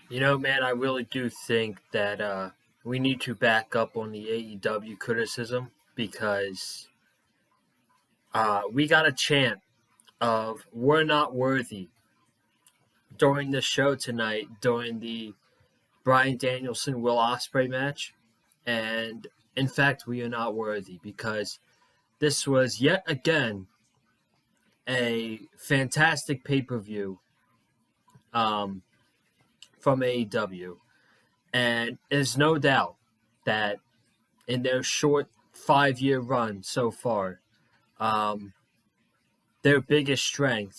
Man, I really do think that we need to back up on the AEW criticism because we got a chant of "We're not worthy" during the show tonight, during the Bryan Danielson Will Osprey match, and in fact, we are not worthy because this was yet again a fantastic pay-per-view um, from AEW, and there's no doubt that in their short 5-year run so far, um, their biggest strength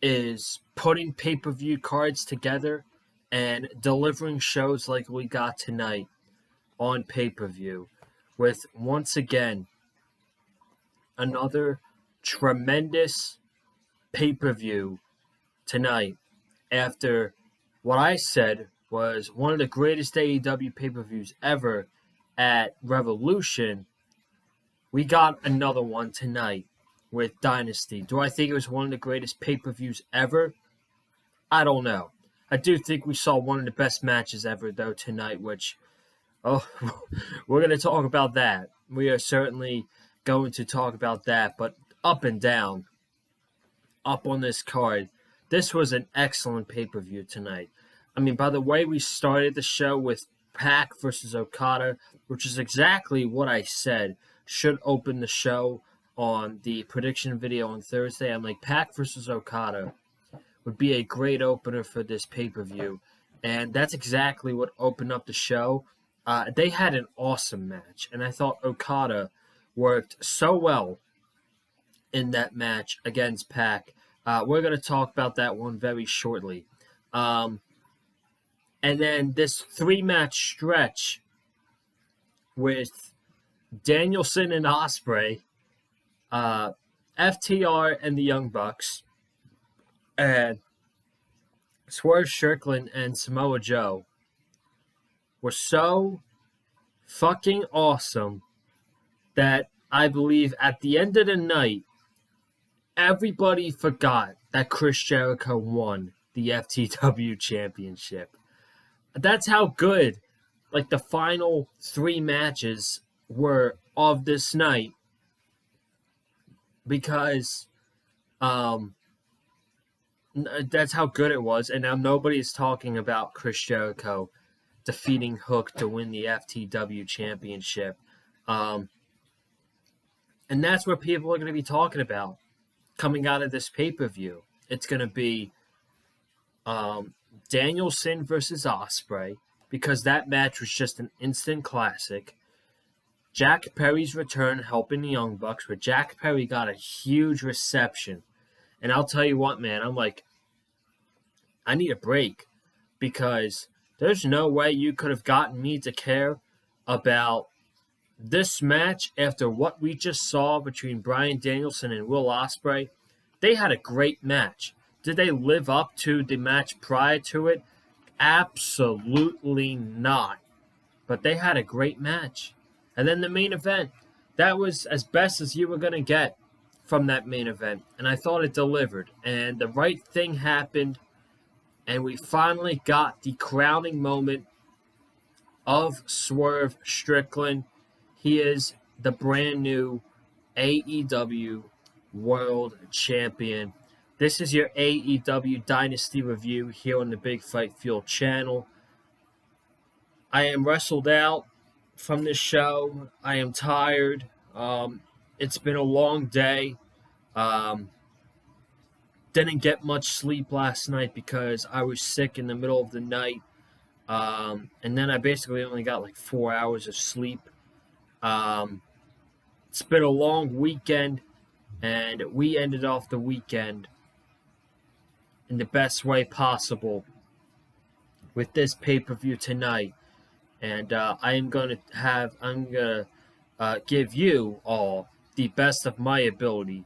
is putting pay-per-view cards together and delivering shows like we got tonight on pay-per-view with, once again, another tremendous pay-per-view tonight after what I said was one of the greatest AEW pay-per-views ever at Revolution. We got another one tonight with Dynasty. Do I think it was one of the greatest pay-per-views ever? I don't know. I do think we saw one of the best matches ever, though, tonight, which, oh, we're going to talk about that. We are certainly going to talk about that, but up and down, up on this card, this was an excellent pay-per-view tonight. I mean, by the way, we started the show with Pac versus Okada, which is exactly what I said should open the show on the prediction video on Thursday. I'm like, Pac versus Okada would be a great opener for this pay-per-view, and that's exactly what opened up the show. They had an awesome match, and I thought Okada worked so well in that match against Pac. We're going to talk about that one very shortly. And then this 3-match stretch with Danielson and Osprey, FTR and the Young Bucks, and Swerve Strickland and Samoa Joe were so fucking awesome that I believe at the end of the night, everybody forgot that Chris Jericho won the FTW championship. That's how good, like, the final 3 matches were of this night, because that's how good it was. And now nobody's talking about Chris Jericho defeating Hook to win the FTW championship. And that's what people are going to be talking about coming out of this pay-per-view. It's going to be Danielson versus Osprey, because that match was just an instant classic. Jack Perry's return helping the Young Bucks, where Jack Perry got a huge reception. And I'll tell you what, man, I'm like, I need a break, because there's no way you could have gotten me to care about this match after what we just saw between Bryan Danielson and Will Osprey. They had a great match. Did they live up to the match prior to it? Absolutely not. But they had a great match. And then the main event, that was as best as you were going to get from that main event. And I thought it delivered. And the right thing happened. And we finally got the crowning moment of Swerve Strickland. He is the brand new AEW World Champion. This is your AEW Dynasty review here on the Big Fight Fuel channel. I am wrestled out from this show. I am tired. It's been a long day. Didn't get much sleep last night because I was sick in the middle of the night. And then I basically only got like 4 hours of sleep. It's been a long weekend, and we ended off the weekend in the best way possible with this pay-per-view tonight. And I'm going to give you all the best of my ability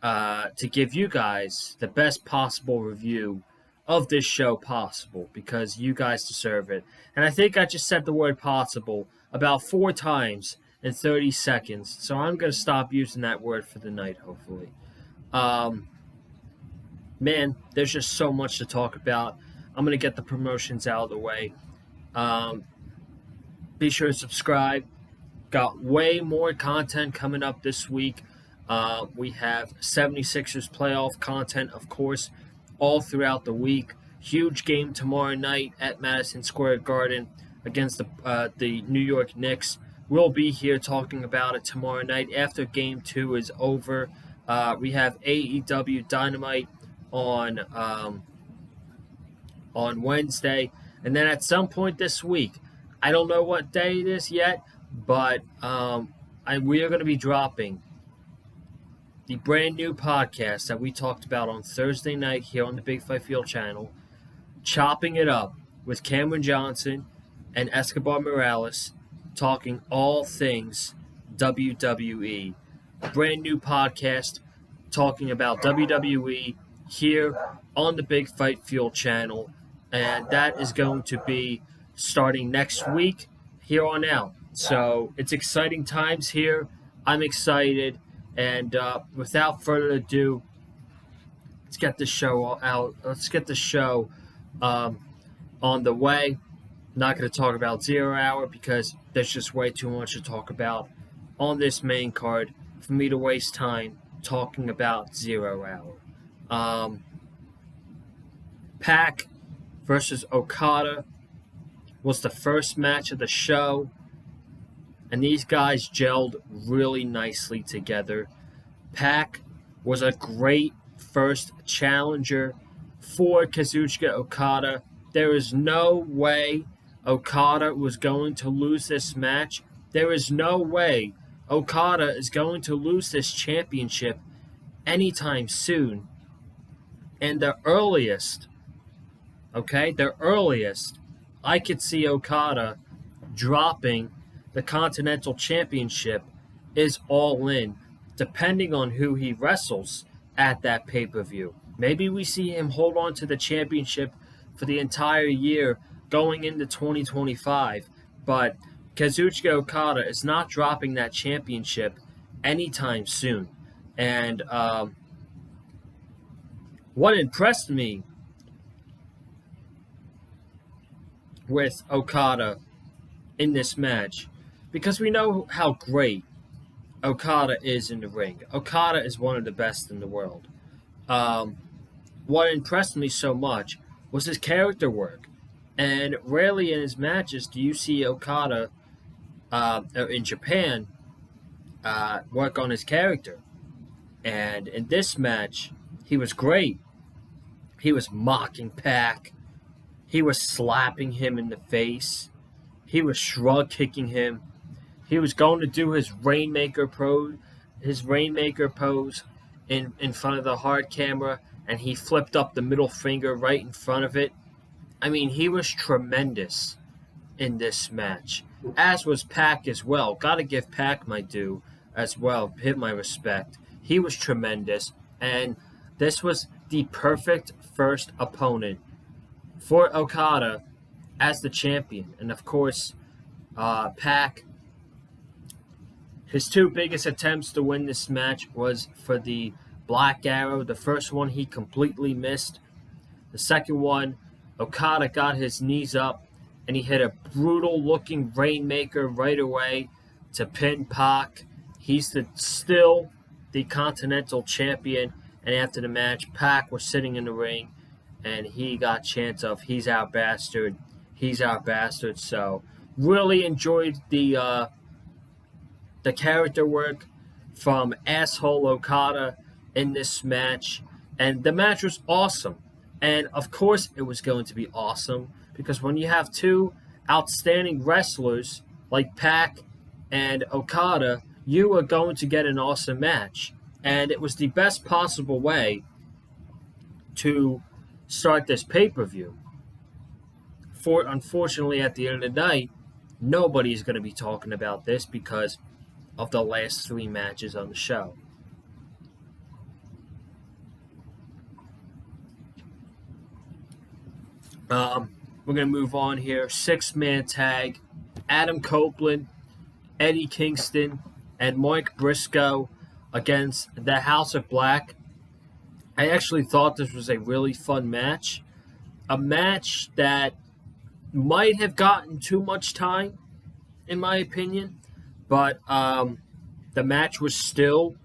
to give you guys the best possible review of this show possible, because you guys deserve it. And I think I just said the word possible about 4 times in 30 seconds, so I'm going to stop using that word for the night, hopefully. Man, there's just so much to talk about. I'm going to get the promotions out of the way. Be sure to subscribe. Got way more content coming up this week. We have 76ers playoff content, of course, all throughout the week. Huge game tomorrow night at Madison Square Garden against the New York Knicks. We'll be here talking about it tomorrow night after Game 2 is over. We have AEW Dynamite on Wednesday. And then at some point this week, I don't know what day it is yet, but we are going to be dropping the brand new podcast that we talked about on Thursday night here on the Big Fight Field channel, Chopping It Up with Cameron Johnson and Escobar Morales, talking all things WWE. Brand new podcast talking about WWE here on the Big Fight Field channel, and that is going to be starting next week here on out. So it's exciting times here. I'm excited, and without further ado, let's get the show out. Let's get the show on the way. Not going to talk about 0 Hour because there's just way too much to talk about on this main card for me to waste time talking about 0 Hour. Pac versus Okada was the first match of the show, and these guys gelled really nicely together. Pac was a great first challenger for Kazuchika Okada. There is no way Okada was going to lose this match. There is no way Okada is going to lose this championship anytime soon. And the earliest I could see Okada dropping the Continental Championship is All In, depending on who he wrestles at that pay-per-view. Maybe we see him hold on to the championship for the entire year going into 2025, but Kazuchika Okada is not dropping that championship anytime soon. And what impressed me with Okada in this match, because we know how great Okada is in the ring. Okada is one of the best in the world. What impressed me so much was his character work. And rarely in his matches do you see Okada in Japan work on his character. And in this match, he was great. He was mocking Pac. He was slapping him in the face. He was shrug kicking him. He was going to do his Rainmaker pose in front of the hard camera, and he flipped up the middle finger right in front of it. I mean, he was tremendous in this match, as was Pac as well. Got to give Pac my due as well, hit my respect. He was tremendous, and this was the perfect first opponent for Okada as the champion. And of course, Pac, his two biggest attempts to win this match was for the Black Arrow. The first one he completely missed. The second one, Okada got his knees up and he hit a brutal looking Rainmaker right away to pin Pac. He's still the Continental Champion, and after the match, Pac was sitting in the ring and he got chants of "He's our bastard, he's our bastard." So really enjoyed the character work from Asshole Okada in this match, and the match was awesome. And of course it was going to be awesome because when you have two outstanding wrestlers like Pac and Okada, you are going to get an awesome match. And it was the best possible way to start this pay-per-view. Unfortunately, at the end of the night, nobody's going to be talking about this because of the last three matches on the show. We're going to move on here. 6-man tag. Adam Copeland, Eddie Kingston, and Mike Briscoe against the House of Black. I actually thought this was a really fun match. a match that might have gotten too much time, in my opinion, but the match was still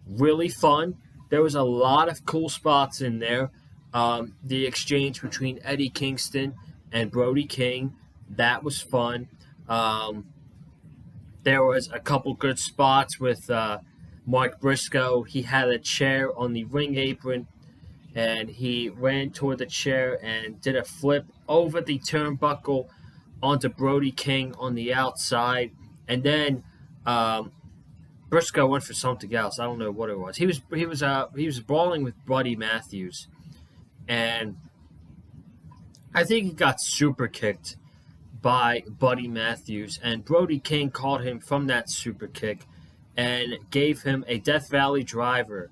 really fun. There was a lot of cool spots in there. The exchange between Eddie Kingston and Brody King, that was fun. Um, there was a couple good spots with Mark Briscoe. He had a chair on the ring apron, and he ran toward the chair and did a flip over the turnbuckle onto Brody King on the outside. And then Briscoe went for something else. I don't know what it was. He was brawling with Buddy Matthews, and I think he got super kicked by Buddy Matthews, and Brody King caught him from that super kick and gave him a Death Valley driver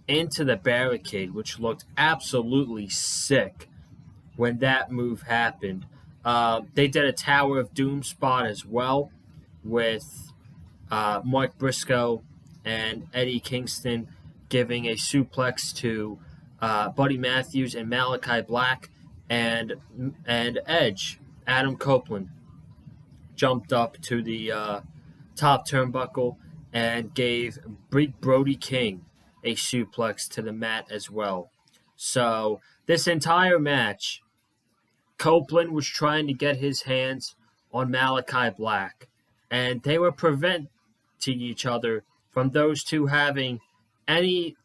into the barricade, which looked absolutely sick when that move happened. They did a Tower of Doom spot as well with Mark Briscoe and Eddie Kingston giving a suplex to Buddy Matthews and Malachi Black, and Edge. Adam Copeland jumped up to the top turnbuckle and gave Brody King a suplex to the mat as well. So this entire match, Copeland was trying to get his hands on Malachi Black, and they were preventing each other from those two having any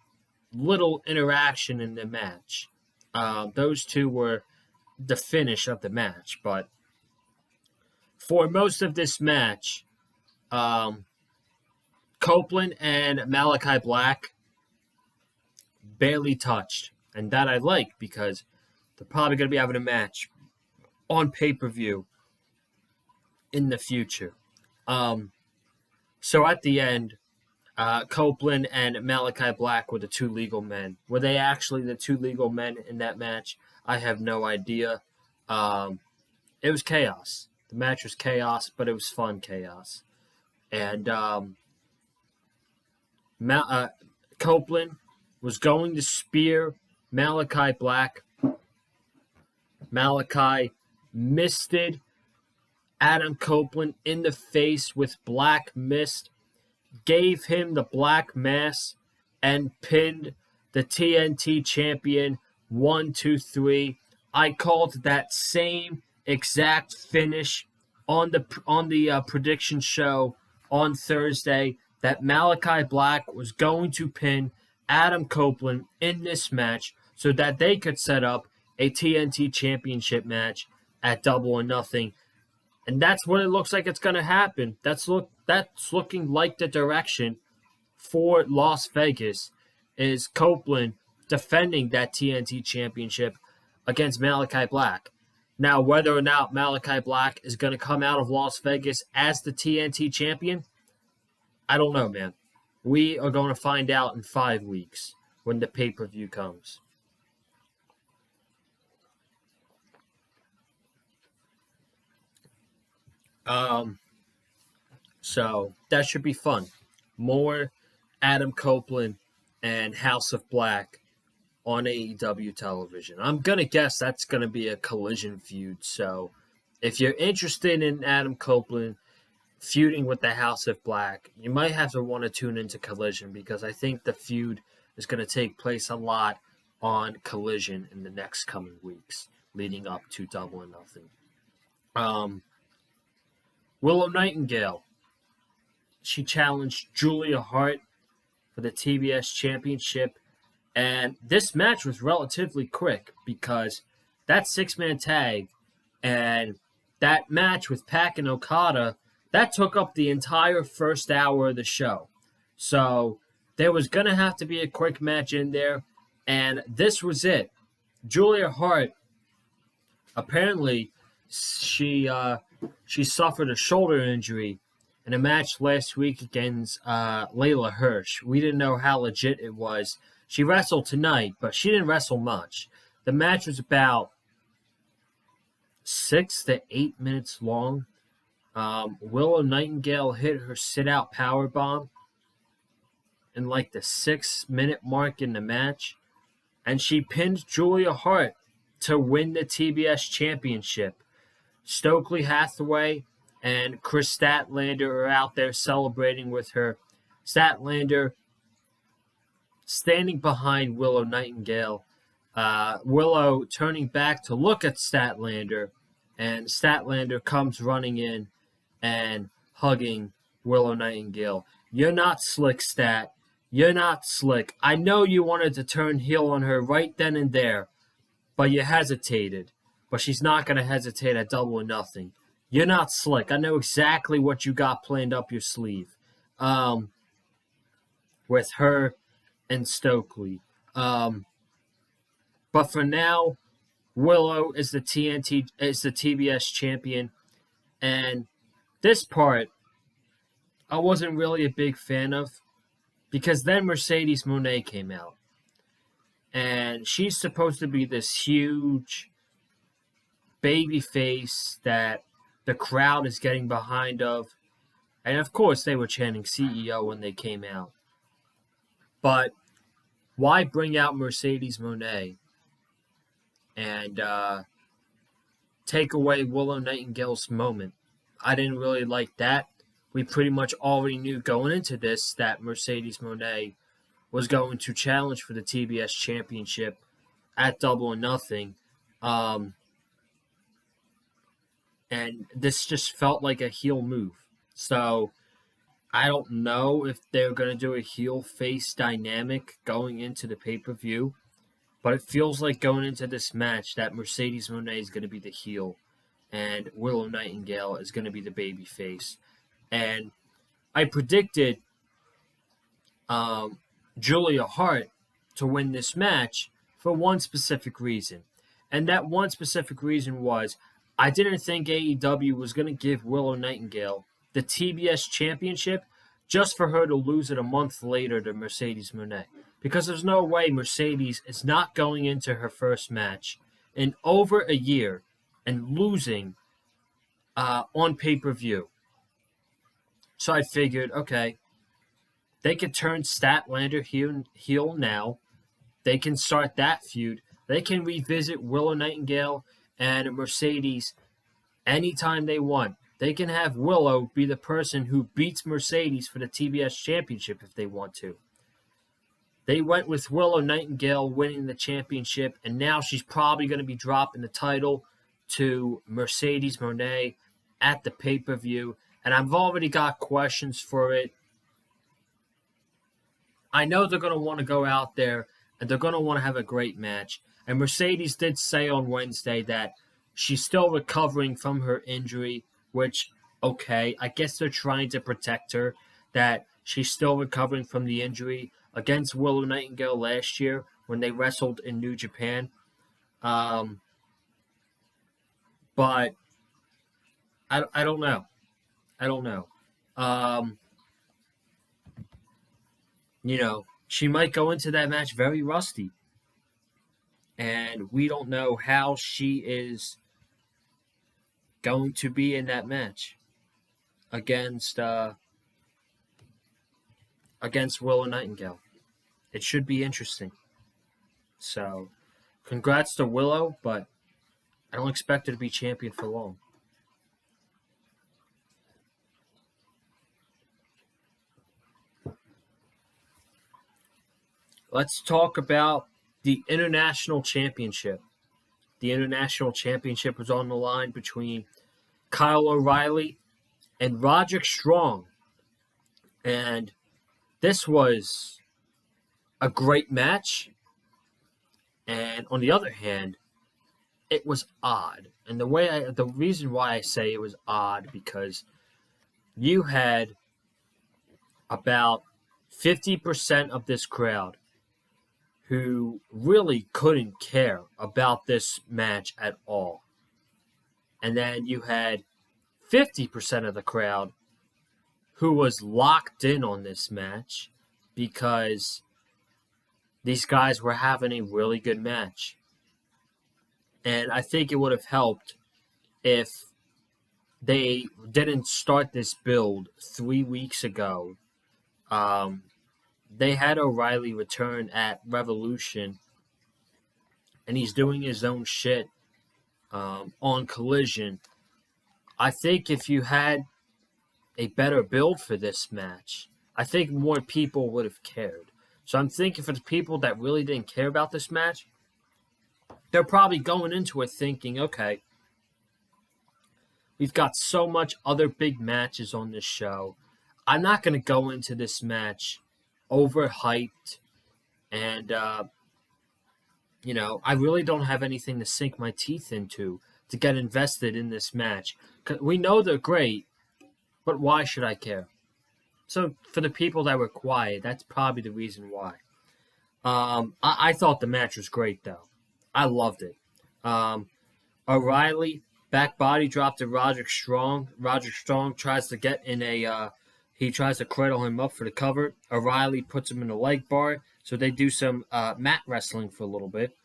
little interaction in the match. Those two were the finish of the match, but for most of this match, Copeland and Malachi Black barely touched, and that I like because they're probably going to be having a match on pay-per-view in the future. So at the end, Copeland and Malachi Black were the two legal men. Were they actually the two legal men in that match? I have no idea. It was chaos. The match was chaos, but it was fun chaos. And Copeland was going to spear Malachi Black. Malachi misted Adam Copeland in the face with black mist, gave him the black mass, and pinned the TNT champion 1, 2, 3. I called that same exact finish on the prediction show on Thursday, that Malachi Black was going to pin Adam Copeland in this match so that they could set up a TNT championship match at Double or Nothing. And that's what it looks like it's going to happen. That's looking like the direction for Las Vegas, is Copeland defending that TNT championship against Malachi Black. Now, whether or not Malachi Black is going to come out of Las Vegas as the TNT champion, I don't know, man. We are going to find out in 5 weeks when the pay-per-view comes. So that should be fun. More Adam Copeland and House of Black on AEW television. I'm going to guess that's going to be a Collision feud. So if you're interested in Adam Copeland feuding with the House of Black, you might have to want to tune into Collision, because I think the feud is going to take place a lot on Collision in the next coming weeks leading up to Double or Nothing. Willow Nightingale, she challenged Julia Hart for the TBS Championship, and this match was relatively quick because that 6-man tag and that match with Pac and Okada, that took up the entire first hour of the show. So there was going to have to be a quick match in there, and this was it. Julia Hart, apparently, she suffered a shoulder injury in a match last week against Layla Hirsch. We didn't know how legit it was. She wrestled tonight, but she didn't wrestle much. The match was about 6 to 8 minutes long. Willow Nightingale hit her sit-out powerbomb in like the 6-minute mark in the match, and she pinned Julia Hart to win the TBS championship. Stokely Hathaway and Chris Statlander are out there celebrating with her. Statlander standing behind Willow Nightingale. Willow turning back to look at Statlander, and Statlander comes running in and hugging Willow Nightingale. You're not slick, Stat. You're not slick. I know you wanted to turn heel on her right then and there, but you hesitated. But she's not going to hesitate at Double or Nothing. You're not slick. I know exactly what you got planned up your sleeve. With her and Stokely. But for now, Willow is the TBS champion, and this part I wasn't really a big fan of because then Mercedes Moné came out, and she's supposed to be this huge baby face that the crowd is getting behind of, and of course they were chanting CEO when they came out. But why bring out Mercedes Moné and take away Willow Nightingale's moment? I didn't really like that. We pretty much already knew going into this that Mercedes Moné was going to challenge for the TBS championship at Double or Nothing. And this just felt like a heel move. So I don't know if they're going to do a heel-face dynamic going into the pay-per-view, but it feels like going into this match that Mercedes Moné is going to be the heel and Willow Nightingale is going to be the baby face. And I predicted Julia Hart to win this match for one specific reason. And that one specific reason was I didn't think AEW was going to give Willow Nightingale the TBS championship just for her to lose it a month later to Mercedes Moné. Because there's no way Mercedes is not going into her first match in over a year and losing on pay-per-view. So I figured, okay, they could turn Statlander heel now. They can start that feud. They can revisit Willow Nightingale and Mercedes anytime they want. They can have Willow be the person who beats Mercedes for the TBS championship if they want to. They went with Willow Nightingale winning the championship, and now she's probably going to be dropping the title to Mercedes Moné at the pay-per-view. And I've already got questions for it. I know they're going to want to go out there and they're going to want to have a great match. And Mercedes did say on Wednesday that she's still recovering from her injury, which, okay, I guess they're trying to protect her, that she's still recovering from the injury against Willow Nightingale last year when they wrestled in New Japan. But I don't know. She might go into that match very rusty. And we don't know how she is going to be in that match against Willow Nightingale. It should be interesting. So, congrats to Willow, but I don't expect her to be champion for long. Let's talk about the International Championship. The International Championship was on the line between Kyle O'Reilly and Roderick Strong. And this was a great match. And on the other hand, it was odd. And the reason why I say it was odd because you had about 50% of this crowd who really couldn't care about this match at all. And then you had 50% of the crowd who was locked in on this match because these guys were having a really good match. And I think it would have helped if they didn't start this build 3 weeks ago. They had O'Reilly return at Revolution and he's doing his own shit on Collision. I think if you had a better build for this match, I think more people would have cared. So I'm thinking for the people that really didn't care about this match, they're probably going into it thinking, okay, we've got so much other big matches on this show. I'm not going to go into this match overhyped and, I really don't have anything to sink my teeth into to get invested in this match. 'Cause we know they're great, but why should I care? So for the people that were quiet, that's probably the reason why. I thought the match was great, though. I loved it. O'Reilly, back body drop to Roderick Strong. Roderick Strong tries to get in he tries to cradle him up for the cover. O'Reilly puts him in a leg bar, so they do some mat wrestling for a little bit.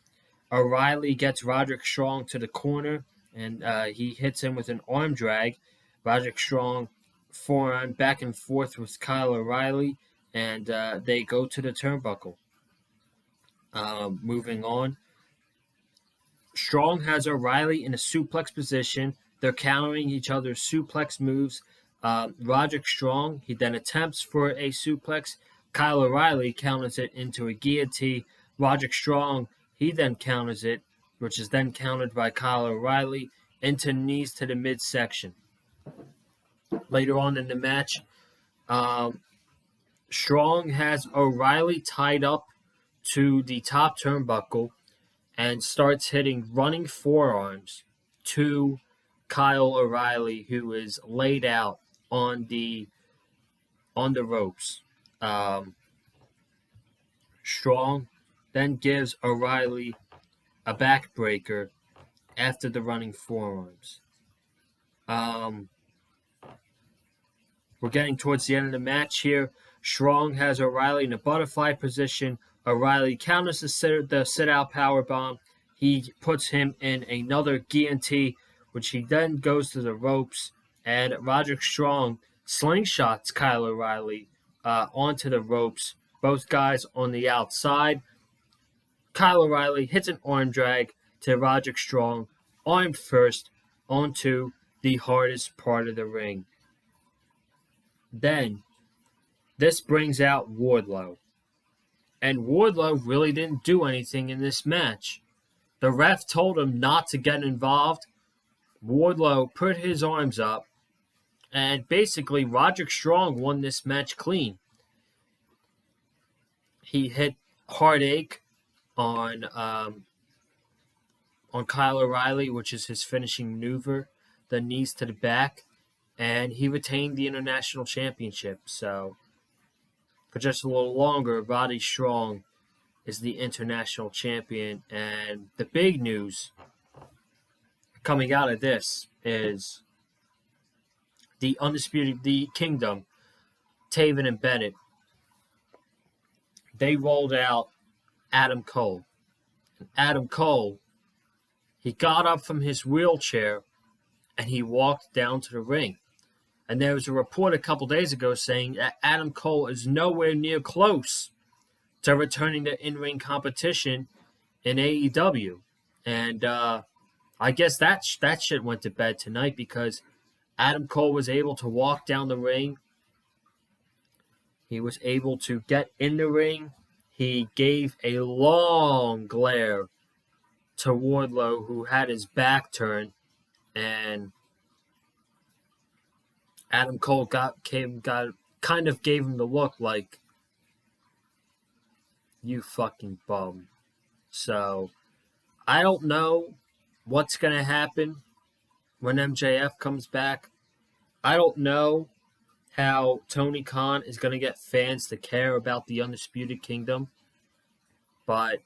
O'Reilly gets Roderick Strong to the corner, and he hits him with an arm drag. Roderick Strong forearm back and forth with Kyle O'Reilly, and they go to the turnbuckle. Moving on. Strong has O'Reilly in a suplex position. They're countering each other's suplex moves. Roderick Strong, he then attempts for a suplex. Kyle O'Reilly counters it into a guillotine. Roderick Strong, he then counters it, which is then countered by Kyle O'Reilly, into knees to the midsection. Later on in the match, Strong has O'Reilly tied up to the top turnbuckle and starts hitting running forearms to Kyle O'Reilly, who is laid out on the ropes. Strong then gives O'Reilly a backbreaker after the running forearms. We're getting towards the end of the match here. Strong has O'Reilly in a butterfly position. O'Reilly counters the sit-out powerbomb. He puts him in another guillotine, which he then goes to the ropes. And Roderick Strong slingshots Kyle O'Reilly onto the ropes. Both guys on the outside. Kyle O'Reilly hits an arm drag to Roderick Strong, arm first, onto the hardest part of the ring. Then, this brings out Wardlow. And Wardlow really didn't do anything in this match. The ref told him not to get involved. Wardlow put his arms up. And basically, Roderick Strong won this match clean. He hit Heartache on Kyle O'Reilly, which is his finishing maneuver. The knees to the back. And he retained the International Championship. So, for just a little longer, Roddy Strong is the International Champion. And the big news coming out of this is the Kingdom, Taven and Bennett. They rolled out Adam Cole. And Adam Cole, he got up from his wheelchair and he walked down to the ring. And there was a report a couple days ago saying that Adam Cole is nowhere near close to returning to in-ring competition in AEW. And I guess that shit went to bed tonight because Adam Cole was able to walk down the ring. He was able to get in the ring. He gave a long glare to Wardlow, who had his back turned, and Adam Cole kind of gave him the look like, you fucking bum. So, I don't know what's going to happen when MJF comes back. I don't know how Tony Khan is going to get fans to care about the Undisputed Kingdom. But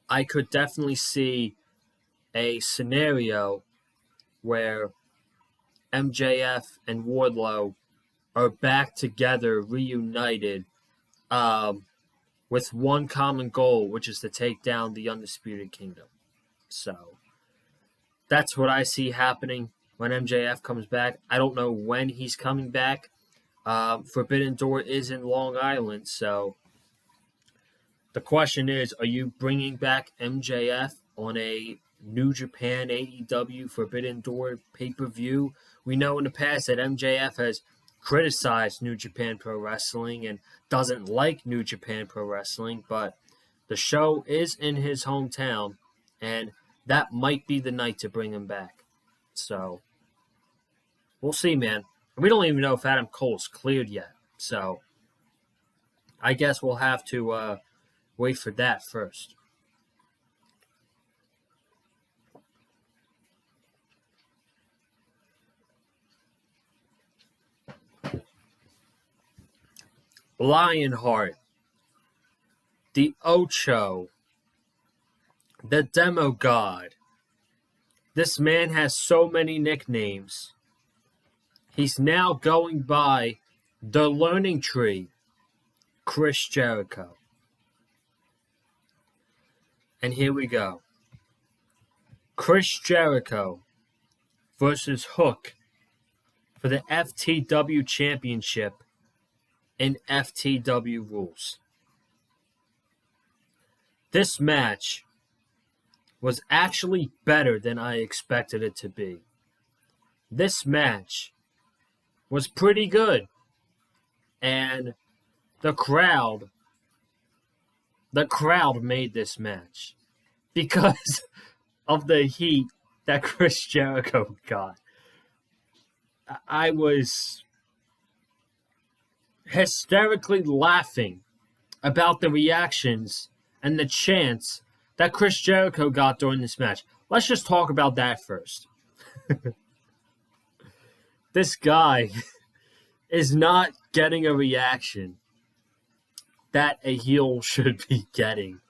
I could definitely see a scenario where MJF and Wardlow are back together, reunited, with one common goal, which is to take down the Undisputed Kingdom. So, that's what I see happening when MJF comes back. I don't know when he's coming back. Forbidden Door is in Long Island, so The question is, are you bringing back MJF on a New Japan AEW Forbidden Door pay-per-view? We know in the past that MJF has criticized New Japan Pro Wrestling and doesn't like New Japan Pro Wrestling, but the show is in his hometown, and that might be the night to bring him back. So, we'll see, man. We don't even know if Adam Cole's cleared yet, so I guess we'll have to wait for that first. Lionheart, the Ocho, the Demo God. This man has so many nicknames. He's now going by the Learning Tree, Chris Jericho. And here we go. Chris Jericho versus Hook for the FTW Championship in FTW rules. This match was actually better than I expected it to be. This match was pretty good. And the crowd made this match because of the heat that Chris Jericho got. I was hysterically laughing about the reactions and the chants that Chris Jericho got during this match. Let's just talk about that first. This guy is not getting a reaction that a heel should be getting.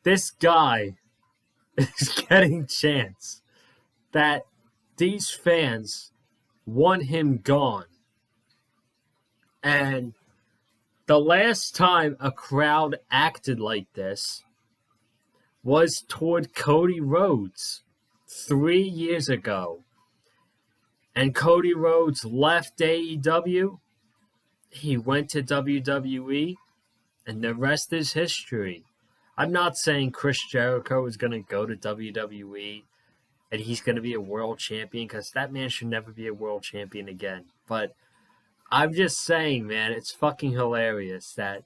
This guy is getting chants that these fans want him gone. And the last time a crowd acted like this was toward Cody Rhodes 3 years ago. And Cody Rhodes left AEW. He went to WWE. And the rest is history. I'm not saying Chris Jericho is going to go to WWE and he's going to be a world champion, because that man should never be a world champion again. But I'm just saying, man, it's fucking hilarious that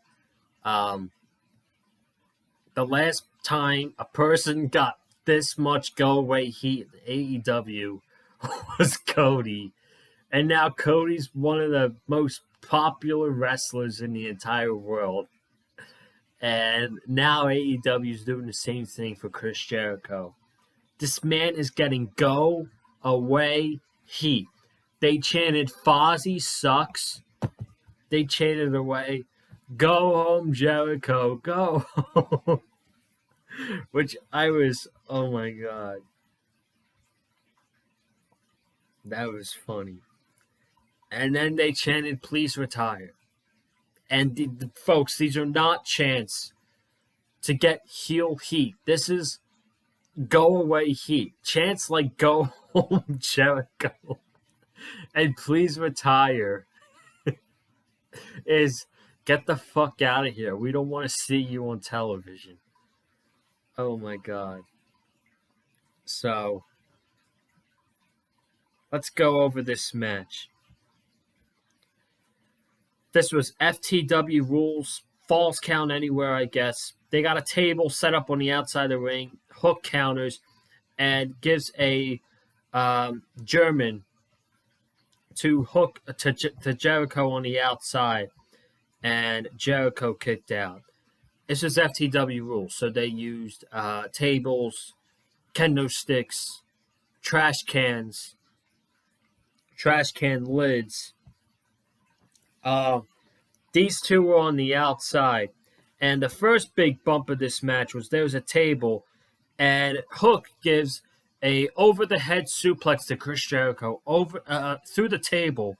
the last time a person got this much go-away heat in AEW was Cody. And now Cody's one of the most popular wrestlers in the entire world. And now AEW is doing the same thing for Chris Jericho. This man is getting go-away heat. They chanted, Fozzy sucks. They chanted away, go home, Jericho, go home. Which I was, oh my God. That was funny. And then they chanted, please retire. And folks, these are not chants to get heel heat. This is go away heat. Chants like go home, Jericho, and please retire is get the fuck out of here. We don't want to see you on television. Oh my God. So, let's go over this match. This was FTW rules, falls count anywhere, I guess. They got a table set up on the outside of the ring, Hook counters, and gives a German to Hook to Jericho on the outside, and Jericho kicked out. This is FTW rules, so they used tables, kendo sticks, trash can lids. These two were on the outside, and the first big bump of this match was there was a table, and Hook gives a over-the-head suplex to Chris Jericho through the table,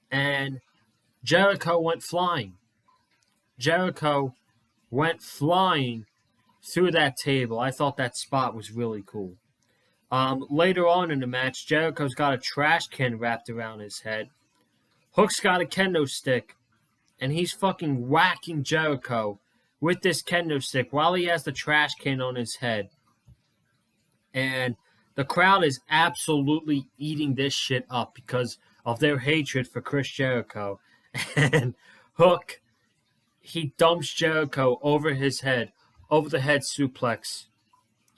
and Jericho went flying. Jericho went flying through that table. I thought that spot was really cool. Later on in the match, Jericho's got a trash can wrapped around his head. Hook's got a kendo stick, and he's fucking whacking Jericho with this kendo stick while he has the trash can on his head. And the crowd is absolutely eating this shit up because of their hatred for Chris Jericho. And Hook, he dumps Jericho over his head, over the head suplex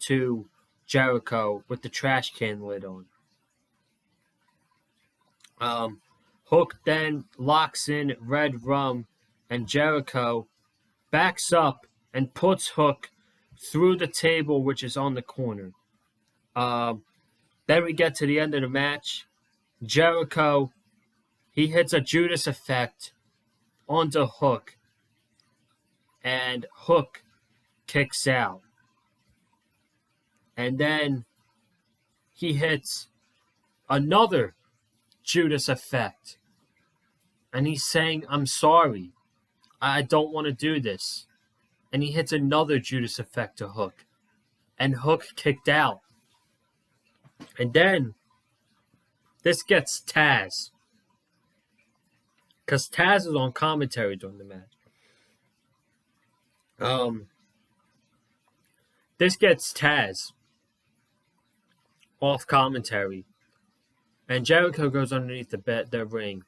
to Jericho with the trash can lid on. Hook then locks in Red Rum, and Jericho backs up and puts Hook through the table, which is on the corner. Then we get to the end of the match. Jericho, he hits a Judas effect onto Hook, and Hook kicks out. And then he hits another Judas effect. And he's saying, I'm sorry. I don't want to do this. And he hits another Judas effect to Hook. And Hook kicked out. And then this gets Taz. Because Taz is on commentary during the match. This gets Taz off commentary. And Jericho goes underneath the ring.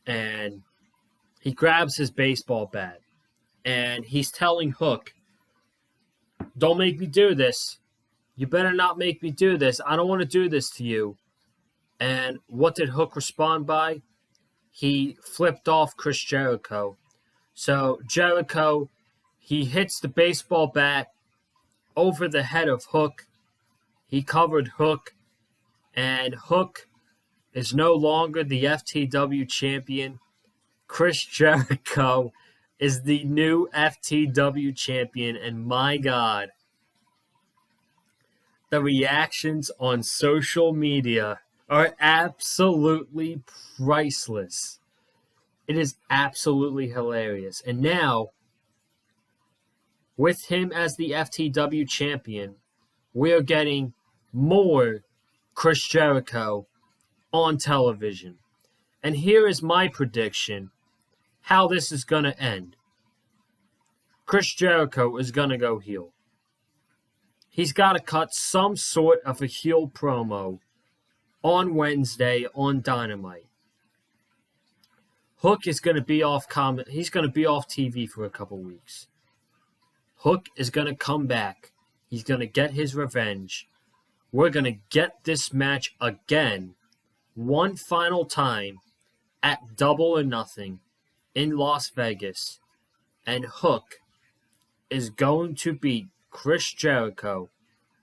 And he grabs his baseball bat. And he's telling Hook, don't make me do this. You better not make me do this. I don't want to do this to you. And what did Hook respond by? He flipped off Chris Jericho. So Jericho, he hits the baseball bat over the head of Hook. He covered Hook. And Hook is no longer the FTW champion. Chris Jericho is the new FTW champion. And my God, the reactions on social media are absolutely priceless. It is absolutely hilarious. And now, with him as the FTW champion, we are getting more Chris Jericho on television. And here is my prediction how this is going to end. Chris Jericho is going to go heel. He's got to cut some sort of a heel promo on Wednesday on Dynamite. Hook is going to be off he's going to be off TV for a couple weeks. Hook is going to come back. He's going to get his revenge. We're going to get this match again, one final time, at Double or Nothing in Las Vegas. And Hook is going to beat Chris Jericho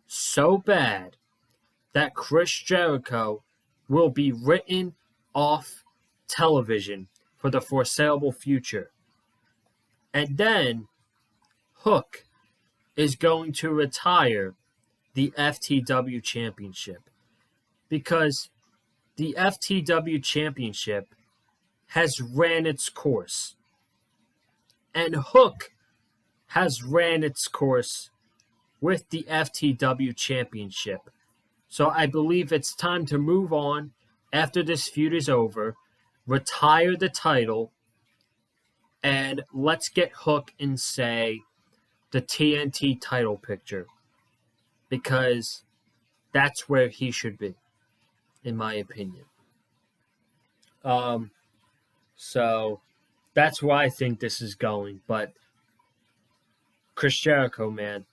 so bad that Chris Jericho will be written off television for the foreseeable future. And then Hook is going to retire the FTW Championship, because the FTW Championship has ran its course. And Hook has ran its course with the FTW Championship. So I believe it's time to move on after this feud is over, retire the title, and let's get Hook in, say, the TNT title picture. Because that's where he should be, in my opinion. So that's where I think this is going. But Chris Jericho, man,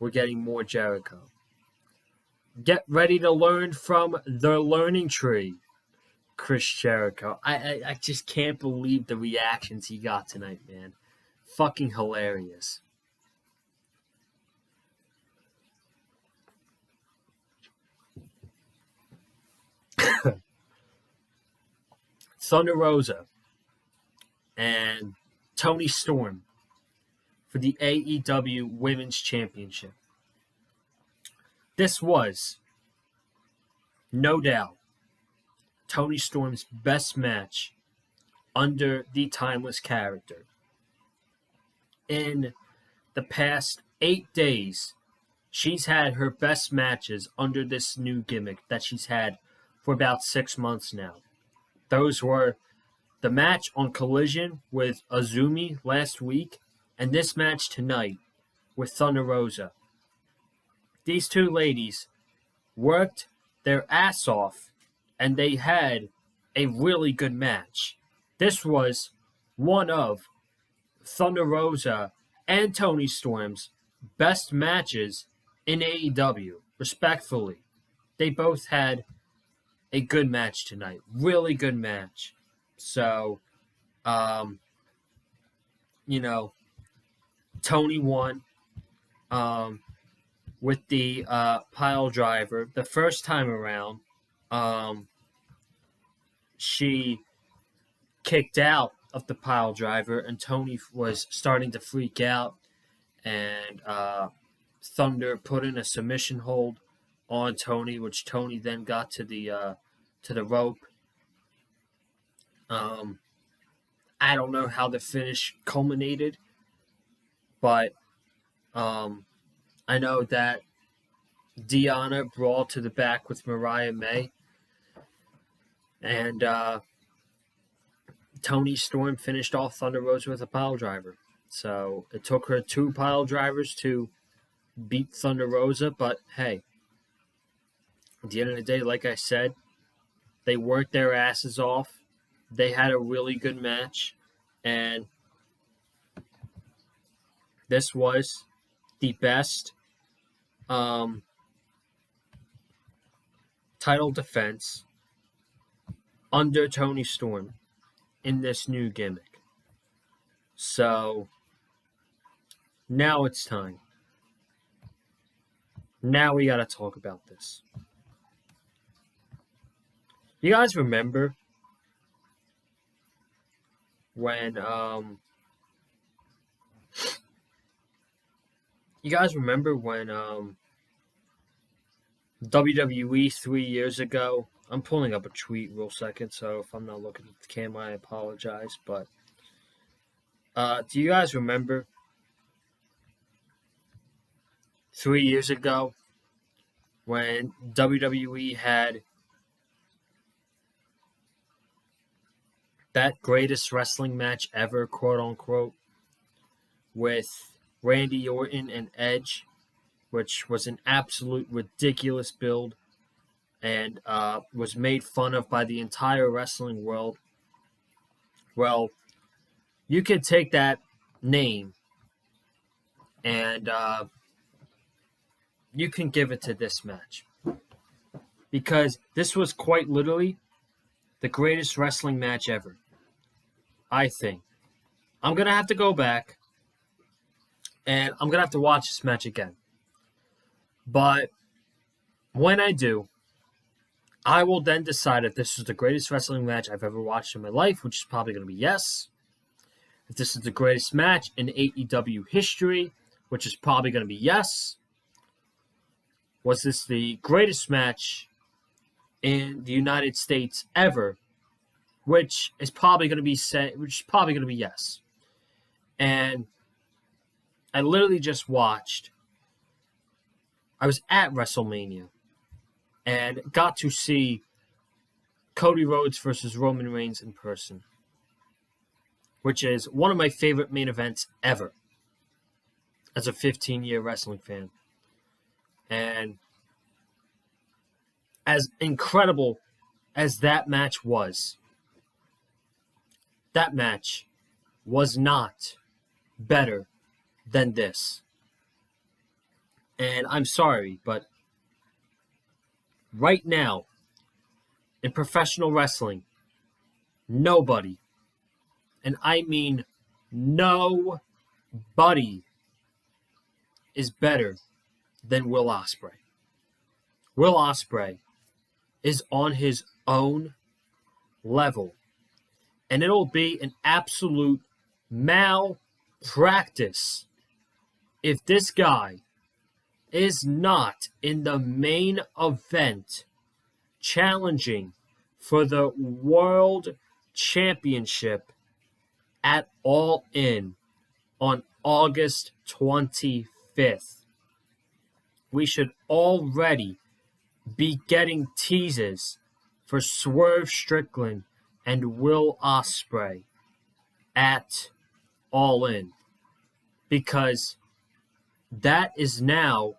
we're getting more Jericho. Get ready to learn from the learning tree, Chris Jericho. I just can't believe the reactions he got tonight, man. Fucking hilarious. Thunder Rosa and Toni Storm for the AEW Women's Championship. This was, no doubt, Toni Storm's best match under the Timeless character. In the past 8 days, she's had her best matches under this new gimmick that she's had for about 6 months now. Those were the match on Collision with Azumi last week and this match tonight with Thunder Rosa. These two ladies worked their ass off and they had a really good match. This was one of Thunder Rosa and Toni Storm's best matches in AEW, respectfully. They both had a good match tonight. Really good match. So, Toni won with the pile driver. The first time around, she kicked out of the pile driver, and Toni was starting to freak out, and Thunder put in a submission hold on Toni, which Toni then got to the rope. I don't know how the finish culminated, but I know that Deonna brawled to the back with Mariah May, and Toni Storm finished off Thunder Rosa with a pile driver. So it took her 2 pile drivers to beat Thunder Rosa, but hey, at the end of the day, like I said, they worked their asses off. They had a really good match, and this was the best title defense under Toni Storm in this new gimmick. So now it's time. Now we got to talk about this. You guys remember when WWE 3 years ago, I'm pulling up a tweet real second, so if I'm not looking at the camera, I apologize, but do you guys remember 3 years ago when WWE had that greatest wrestling match ever, quote unquote, with Randy Orton and Edge, which was an absolute ridiculous build and was made fun of by the entire wrestling world? Well, you could take that name and you can give it to this match, because this was quite literally the greatest wrestling match ever, I think. I'm going to have to go back and I'm going to have to watch this match again. But when I do, I will then decide if this is the greatest wrestling match I've ever watched in my life, which is probably going to be yes. If this is the greatest match in AEW history, which is probably going to be yes. Was this the greatest match in the United States ever, which is probably going to be yes. And I literally just watched. I was at WrestleMania and got to see Cody Rhodes versus Roman Reigns in person, which is one of my favorite main events ever as a 15-year wrestling fan. And as incredible as that match was not better than this. And I'm sorry, but right now, in professional wrestling, nobody, and I mean nobody, is better than Will Osprey. Will Osprey is on his own level, and it'll be an absolute malpractice if this guy is not in the main event challenging for the World Championship at All In on August 25th. We should already be getting teases for Swerve Strickland and Will Osprey at All In, because that is now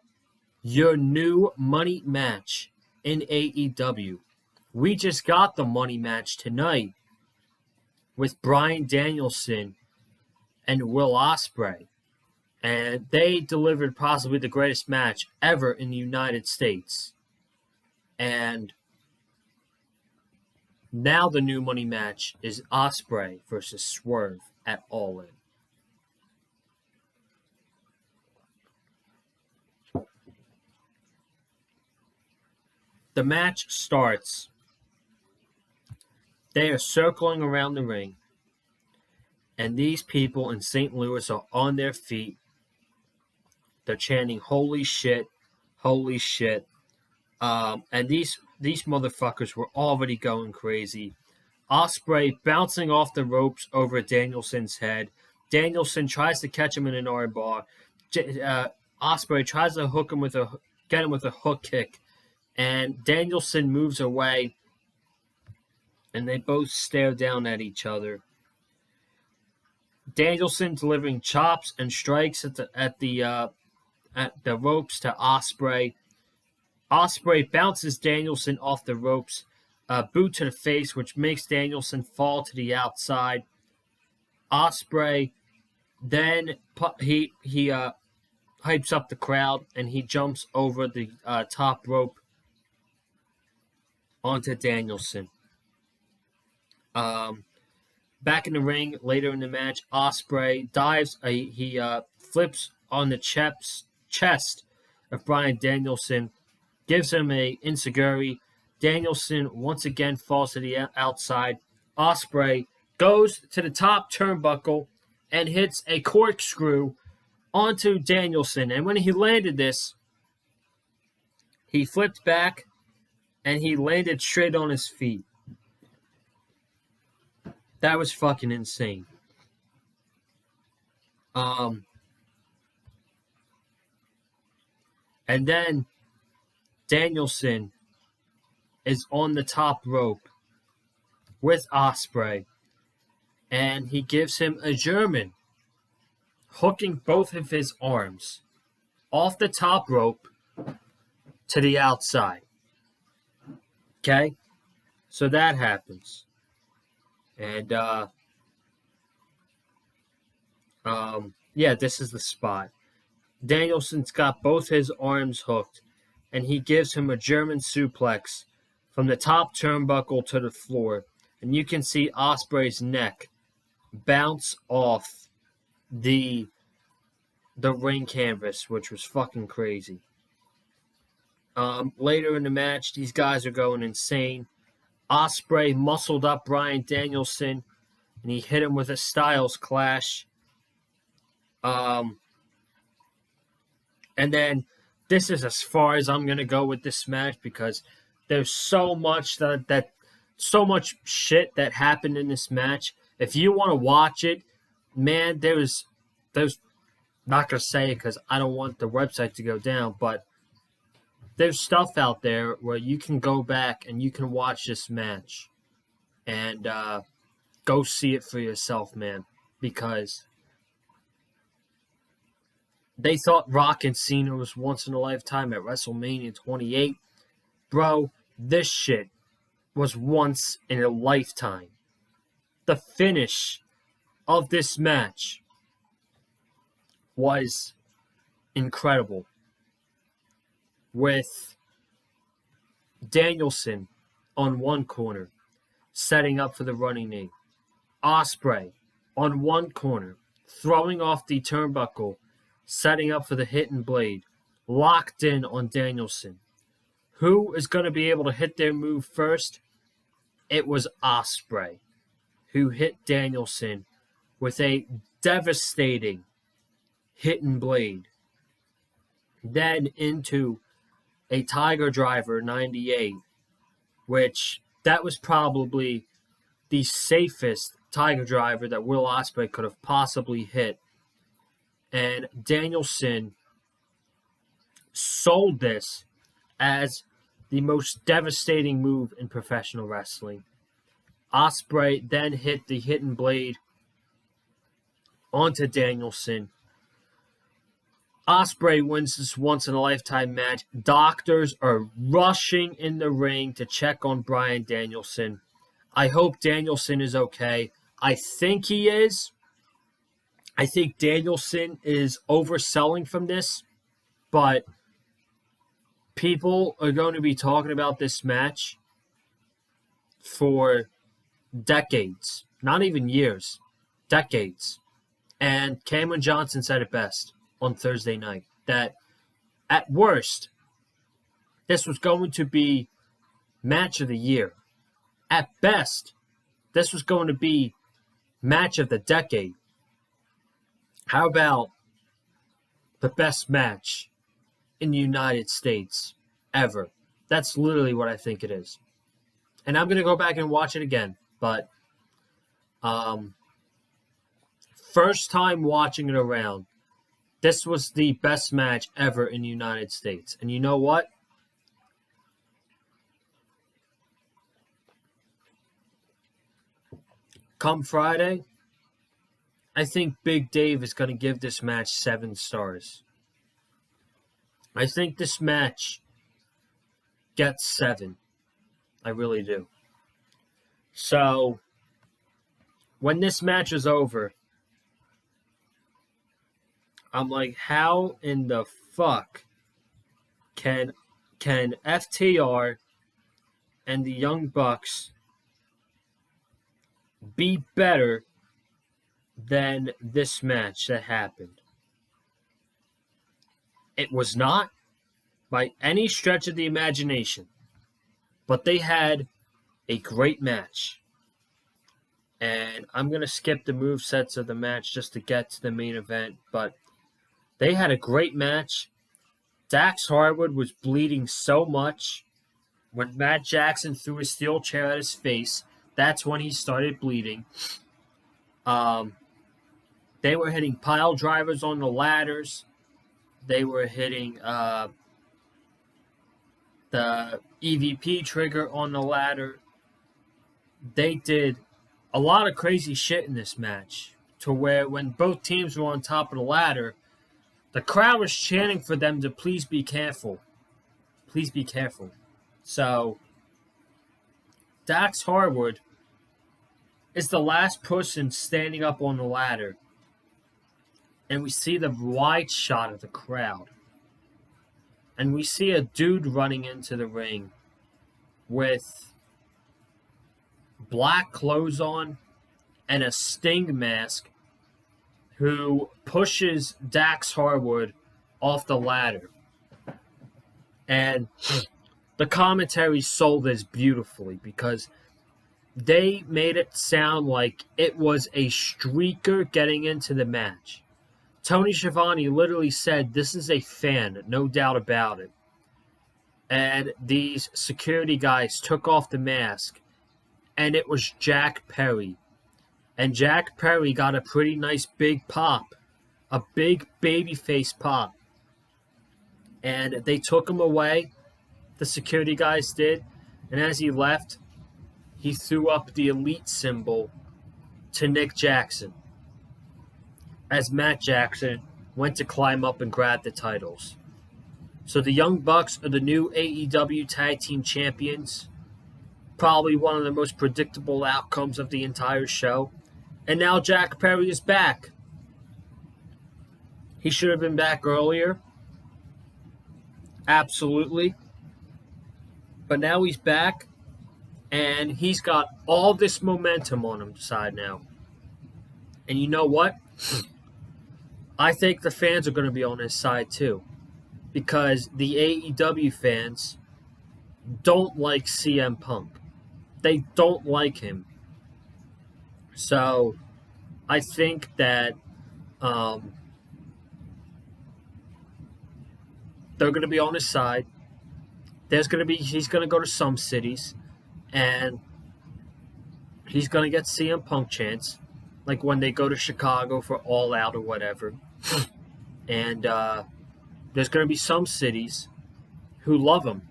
your new money match in AEW. We just got the money match tonight with Bryan Danielson and Will Osprey, and they delivered possibly the greatest match ever in the United States. And now the new money match is Osprey versus Swerve at All In. The match starts. They are circling around the ring, and these people in St. Louis are on their feet. They're chanting, "Holy shit, holy shit." And these motherfuckers were already going crazy. Osprey bouncing off the ropes over Danielson's head. Danielson tries to catch him in an armbar. Osprey tries to get him with a hook kick, and Danielson moves away, and they both stare down at each other. Danielson delivering chops and strikes at the ropes to Osprey. Osprey bounces Danielson off the ropes, boot to the face, which makes Danielson fall to the outside. Osprey then he hypes up the crowd, and he jumps over the top rope onto Danielson. Back in the ring later in the match, Osprey dives. He flips on the chest of Bryan Danielson, gives him a enziguri. Danielson once again falls to the outside. Osprey goes to the top turnbuckle and hits a corkscrew onto Danielson. And when he landed this, he flipped back and he landed straight on his feet. That was fucking insane. And then Danielson is on the top rope with Osprey, and he gives him a German, hooking both of his arms off the top rope to the outside. Okay? So that happens. And, this is the spot. Danielson's got both his arms hooked, and he gives him a German suplex from the top turnbuckle to the floor. And you can see Osprey's neck bounce off the ring canvas, which was fucking crazy. Later in the match, these guys are going insane. Osprey muscled up Bryan Danielson, and he hit him with a Styles Clash. And then this is as far as I'm gonna go with this match, because there's so much so much shit that happened in this match. If you want to watch it, man, there's not gonna say it because I don't want the website to go down, but there's stuff out there where you can go back and you can watch this match and go see it for yourself, man, because they thought Rock and Cena was once in a lifetime at WrestleMania 28. Bro, this shit was once in a lifetime. The finish of this match was incredible, with Danielson on one corner, setting up for the running knee. Osprey on one corner, throwing off the turnbuckle, setting up for the hidden blade, locked in on Danielson. Who is going to be able to hit their move first? It was Osprey, who hit Danielson with a devastating hidden blade. Then into a Tiger Driver 98, which that was probably the safest Tiger Driver that Will Osprey could have possibly hit. And Danielson sold this as the most devastating move in professional wrestling. Osprey then hit the hidden blade onto Danielson. Osprey wins this once-in-a-lifetime match. Doctors are rushing in the ring to check on Bryan Danielson. I hope Danielson is okay. I think he is. I think Danielson is overselling from this, but people are going to be talking about this match for decades, not even years, decades. And Cameron Johnson said it best on Thursday night, that at worst, this was going to be match of the year. At best, this was going to be match of the decade. How about the best match in the United States ever? That's literally what I think it is. And I'm going to go back and watch it again, but first time watching it around, this was the best match ever in the United States. And you know what? Come Friday, I think Big Dave is going to give this match 7 stars. I think this match gets 7. I really do. So, when this match is over, I'm like, how in the fuck can FTR and the Young Bucks be better than this match that happened? It was not by any stretch of the imagination, but they had a great match. And I'm going to skip the movesets of the match just to get to the main event, but they had a great match. Dax Harwood was bleeding so much. When Matt Jackson threw a steel chair at his face, that's when he started bleeding. They were hitting pile drivers on the ladders. They were hitting the EVP trigger on the ladder. They did a lot of crazy shit in this match, to where when both teams were on top of the ladder, the crowd was chanting for them to please be careful. Please be careful. So, Dax Harwood is the last person standing up on the ladder. And we see the wide shot of the crowd. And we see a dude running into the ring with black clothes on and a Sting mask, who pushes Dax Harwood off the ladder. And the commentary sold this beautifully, because they made it sound like it was a streaker getting into the match. Tony Schiavone literally said, "This is a fan, no doubt about it." And these security guys took off the mask, and it was Jack Perry. And Jack Perry got a pretty nice big pop, a big babyface pop. And they took him away, the security guys did, and as he left, he threw up the elite symbol to Nick Jackson, as Matt Jackson went to climb up and grab the titles. So the Young Bucks are the new AEW Tag Team Champions. Probably one of the most predictable outcomes of the entire show. And now Jack Perry is back. He should have been back earlier. Absolutely. But now he's back. And he's got all this momentum on his side now. And you know what? I think the fans are going to be on his side too. Because the AEW fans don't like CM Punk. They don't like him. So, I think that they're going to be on his side. He's going to go to some cities, and he's going to get CM Punk chants, like when they go to Chicago for All Out or whatever. And there's going to be some cities who love him,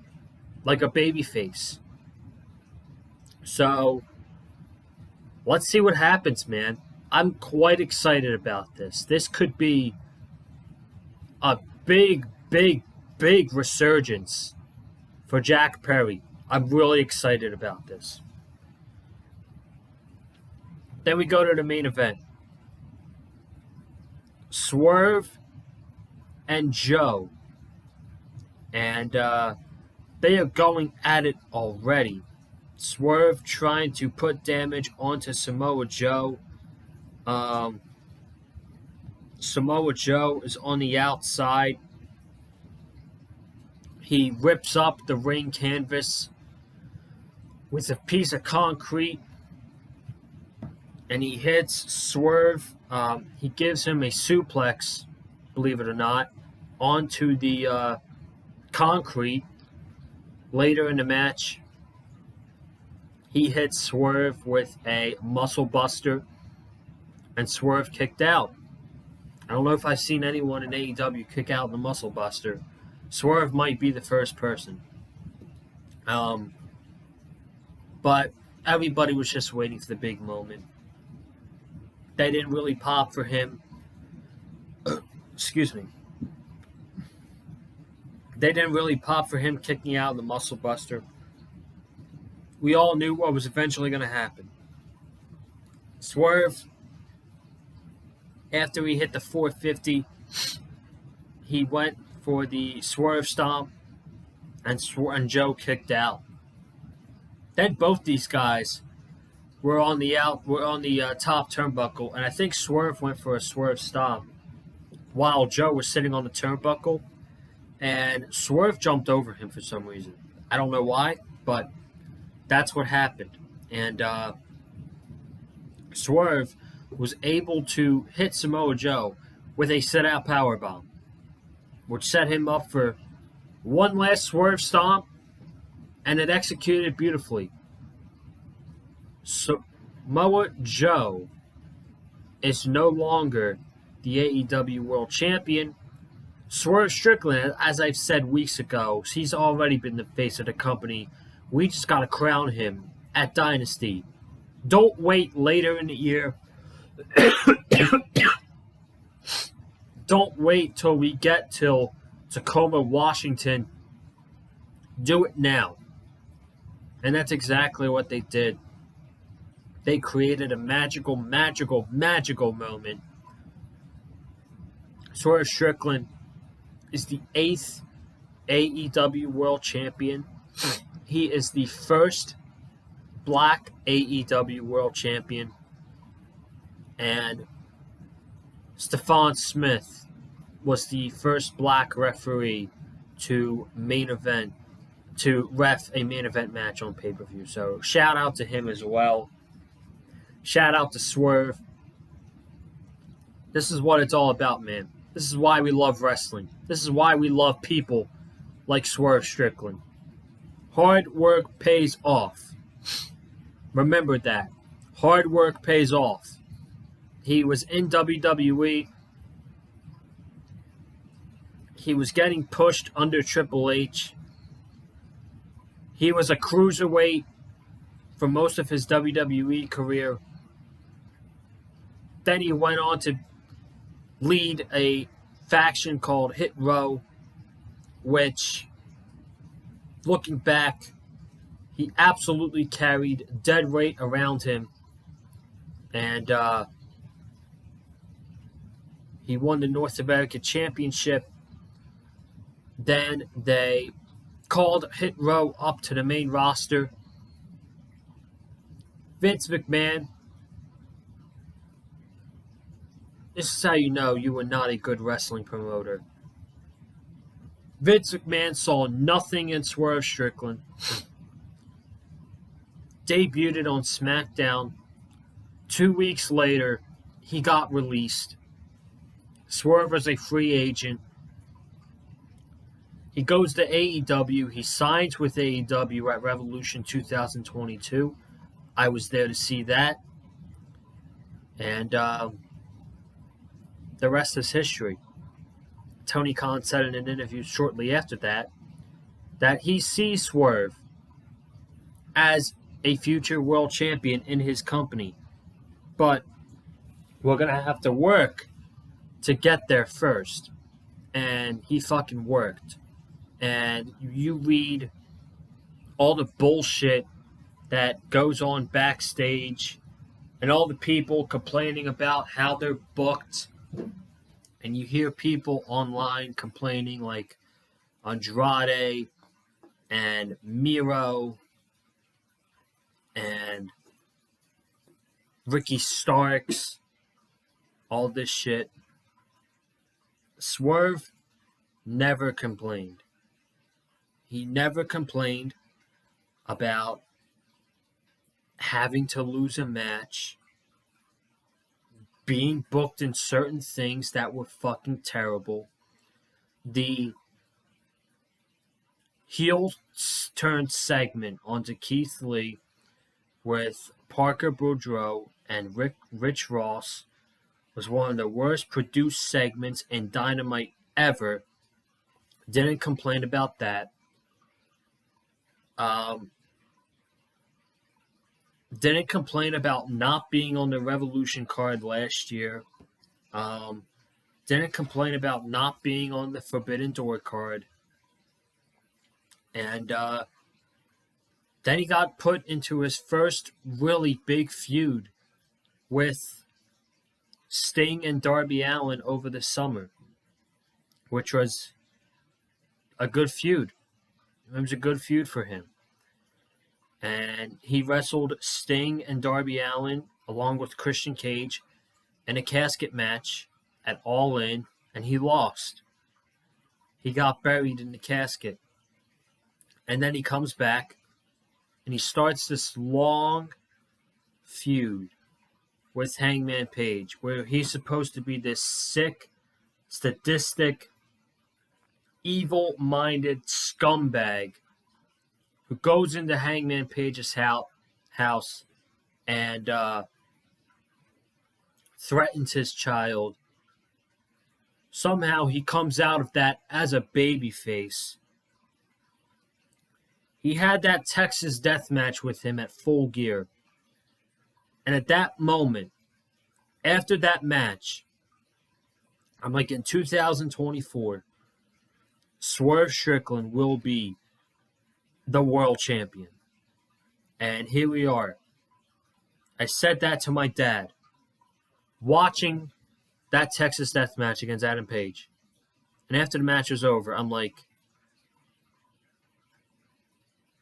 like a babyface. So, let's see what happens, man. I'm quite excited about this. This could be a big, big, big resurgence for Jack Perry. I'm really excited about this. Then we go to the main event. Swerve and Joe. And they are going at it already. Swerve trying to put damage onto Samoa Joe. Samoa Joe is on the outside. He rips up the ring canvas with a piece of concrete, and he hits Swerve. He gives him a suplex, believe it or not, onto the concrete. Later in the match, he hits Swerve with a muscle buster, and Swerve kicked out. I don't know if I've seen anyone in AEW kick out the muscle buster. Swerve might be the first person. But everybody was just waiting for the big moment. They didn't really pop for him. Excuse me. They didn't really pop for him kicking out the muscle buster. We all knew what was eventually going to happen. Swerve, after he hit the 450, he went for the Swerve Stomp, and Joe kicked out. Then both these guys were on the top turnbuckle, and I think Swerve went for a Swerve Stomp while Joe was sitting on the turnbuckle, and Swerve jumped over him for some reason. I don't know why, but that's what happened. And Swerve was able to hit Samoa Joe with a sit-out powerbomb, which set him up for one last Swerve Stomp, and it executed beautifully. Samoa Joe is no longer the AEW World Champion. Swerve Strickland, as I've said weeks ago, he's already been the face of the company. We just got to crown him at Dynasty. Don't wait later in the year. Don't wait till we get till Tacoma, Washington. Do it now. And that's exactly what they did. They created a magical, magical, magical moment. Swerve Strickland is the 8th AEW World Champion. He is the first Black AEW World Champion. And Stephon Smith was the first Black referee to ref a main event match on pay-per-view. So shout out to him as well. Shout out to Swerve. This is what it's all about, man. This is why we love wrestling. This is why we love people like Swerve Strickland. Hard work pays off. Remember that. Hard work pays off. He was in WWE. He was getting pushed under Triple H. He was a cruiserweight for most of his WWE career. Then he went on to lead a faction called Hit Row, which, looking back, he absolutely carried dead weight around him. And he won the North American Championship. Then they called Hit Row up to the main roster. Vince McMahon, this is how you know you were not a good wrestling promoter. Vince McMahon saw nothing in Swerve Strickland. Debuted on SmackDown. 2 weeks later, he got released. Swerve was a free agent. He goes to AEW. He signs with AEW at Revolution 2022. I was there to see that. And the rest is history. Tony Khan said in an interview shortly after that he sees Swerve as a future world champion in his company. but we're going to have to work to get there first. And he fucking worked. And you read all the bullshit that goes on backstage and all the people complaining about how they're booked. And you hear people online complaining like Andrade and Miro and Ricky Starks, all this shit. Swerve never complained. He never complained about having to lose a match, being booked in certain things that were fucking terrible. The heel turn segment onto Keith Lee with Parker Boudreaux and Rich Ross was one of the worst produced segments in Dynamite ever. Didn't complain about that. Didn't complain about not being on the Revolution card last year. Didn't complain about not being on the Forbidden Door card. And then he got put into his first really big feud with Sting and Darby Allin over the summer, which was a good feud. It was a good feud for him. And he wrestled Sting and Darby Allin along with Christian Cage in a casket match at All In, and he lost. He got buried in the casket. And then he comes back and he starts this long feud with Hangman Page, where he's supposed to be this sick, sadistic, evil-minded scumbag who goes into Hangman Page's house and threatens his child. Somehow he comes out of that as a babyface. He had that Texas death match with him at Full Gear. And at that moment, after that match, I'm like, in 2024, Swerve Strickland will be the world champion. And here we are. I said that to my dad, watching that Texas death match against Adam Page. And after the match was over, I'm like,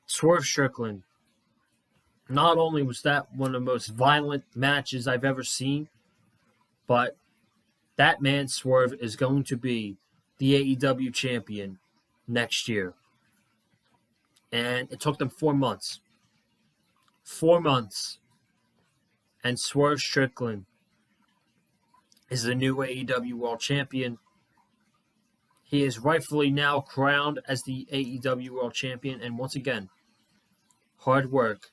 Swerve Strickland, not only was that one of the most violent matches I've ever seen, but that man Swerve is going to be the AEW champion next year. And it took them 4 months. 4 months. And Swerve Strickland is the new AEW World Champion. He is rightfully now crowned as the AEW World Champion. And once again, hard work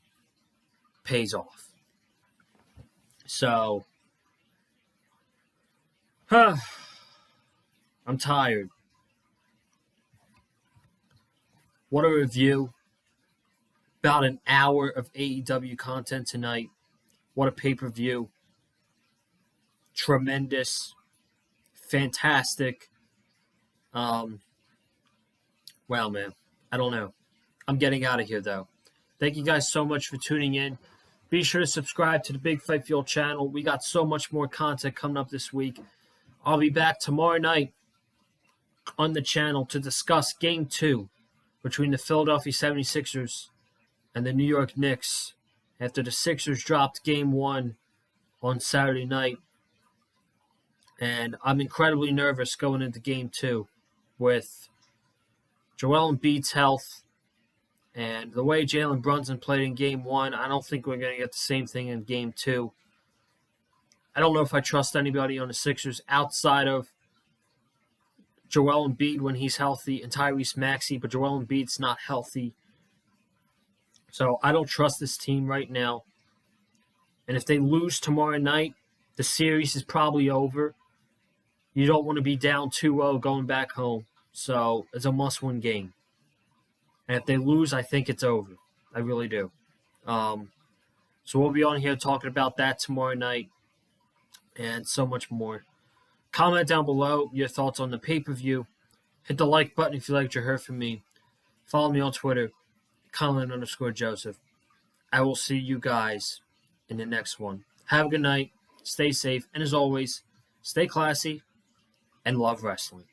pays off. So, I'm tired. What a review. About an hour of AEW content tonight. What a pay-per-view. Tremendous. Fantastic. Wow, man. I don't know. I'm getting out of here, though. Thank you guys so much for tuning in. Be sure to subscribe to the Big Fight Fuel channel. We got so much more content coming up this week. I'll be back tomorrow night on the channel to discuss Game 2 between the Philadelphia 76ers and the New York Knicks after the Sixers dropped Game 1 on Saturday night. And I'm incredibly nervous going into Game 2 with Joel Embiid's health and the way Jalen Brunson played in Game 1. I don't think we're going to get the same thing in Game 2. I don't know if I trust anybody on the Sixers outside of Joel Embiid when he's healthy and Tyrese Maxey, but Joel Embiid's not healthy. So I don't trust this team right now. And if they lose tomorrow night, the series is probably over. You don't want to be down 2-0 going back home. So it's a must-win game. And if they lose, I think it's over. I really do. So So we'll be on here talking about that tomorrow night and so much more. Comment down below your thoughts on the pay-per-view. Hit the like button if you liked what you heard from me. Follow me on Twitter, Colin_Joseph. I will see you guys in the next one. Have a good night. Stay safe. And as always, stay classy and love wrestling.